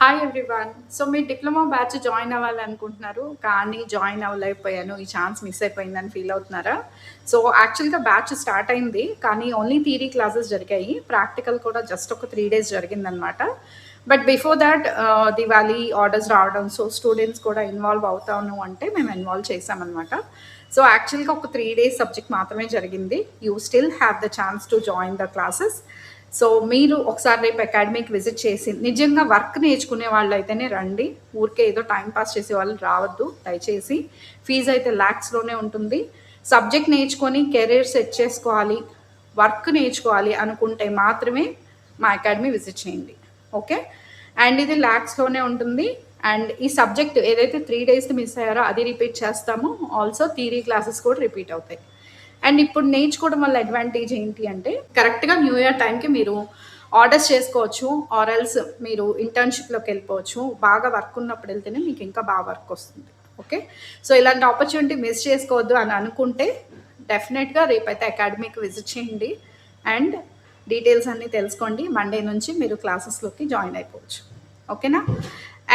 Hi everyone. So మీరు diploma batch join అవ్వాలనుకుంటున్నారు. కానీ join అవ్వలేకపోయాను. ఈ ఛాన్స్ మిస్ అయిపోయిందని ఫీల్ అవుతున్నారా? సో యాక్చువల్‌గా బ్యాచ్ స్టార్ట్ అయింది. కానీ ఓన్లీ థియరీ క్లాసెస్ జరిగాయి. ప్రాక్టికల్ కూడా జస్ట్ ఒక 3 డేస్ జరిగిందనమాట. But before thought Diwali orders రావడం, సో స్టూడెంట్స్ కూడా ఇన్వాల్వ్ అవుతాను అంటే మేము ఇన్వాల్వ్ చేశామనమాట. సో యాక్చువల్‌గా ఒక 3 డేస్ సబ్జెక్ట్ మాత్రమే జరిగింది. You still have the chance to join the classes. So మీరు ఒకసారి రేపు అకాడమీకి విజిట్ చేసి నిజంగా వర్క్ నేర్చుకునే వాళ్ళు అయితేనే రండి. ఊరికే ఏదో టైం పాస్ చేసే వాళ్ళు రావద్దు దయచేసి. ఫీజు అయితే ల్యాక్స్లోనే ఉంటుంది. సబ్జెక్ట్ నేర్చుకొని కెరీర్ సెట్ చేసుకోవాలి, వర్క్ నేర్చుకోవాలి అనుకుంటే మాత్రమే మా అకాడమీ విజిట్ చేయండి. ఓకే, అండ్ ఇది ల్యాక్స్లోనే ఉంటుంది. అండ్ ఈ సబ్జెక్ట్ ఏదైతే 3 డేస్ మిస్ అయ్యారో అది రిపీట్ చేస్తాము. ఆల్సో థియరీ క్లాసెస్ కూడా రిపీట్ అవుతాయి. అండ్ ఇప్పుడు నేర్చుకోవడం వల్ల అడ్వాంటేజ్ ఏంటి అంటే కరెక్ట్గా న్యూ ఇయర్ టైంకి మీరు ఆర్డర్స్ చేసుకోవచ్చు, ఆర్ ఎల్స్ మీరు ఇంటర్న్షిప్లోకి వెళ్ళిపోవచ్చు. బాగా వర్క్ ఉన్నప్పుడు వెళ్తేనే మీకు ఇంకా బాగా వర్క్ వస్తుంది. ఓకే, సో ఇలాంటి ఆపర్చునిటీ మిస్ చేసుకోవద్దు అని అనుకుంటే డెఫినెట్గా రేపైతే అకాడమీకి విజిట్ చేయండి అండ్ డీటెయిల్స్ అన్నీ తెలుసుకోండి. మండే నుంచి మీరు క్లాసెస్లోకి జాయిన్ అయిపోవచ్చు. ఓకేనా?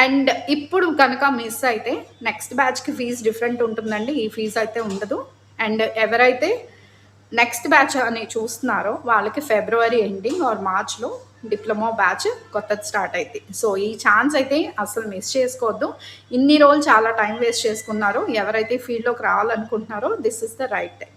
అండ్ ఇప్పుడు కనుక మిస్ అయితే నెక్స్ట్ బ్యాచ్కి ఫీజు డిఫరెంట్ ఉంటుందండి. ఈ ఫీజు అయితే ఉండదు. అండ్ ఎవరైతే నెక్స్ట్ బ్యాచ్ అని చూస్తున్నారో వాళ్ళకి ఫిబ్రవరి ఎండింగ్ ఆర్ మార్చ్లో డిప్లొమా బ్యాచ్ కొత్తది స్టార్ట్ అయింది. సో ఈ ఛాన్స్ అయితే అసలు మిస్ చేసుకోవద్దు. ఇన్ని రోజులు చాలా టైం వేస్ట్ చేసుకున్నారో, ఎవరైతే ఫీల్డ్లోకి రావాలనుకుంటున్నారో this is the right time.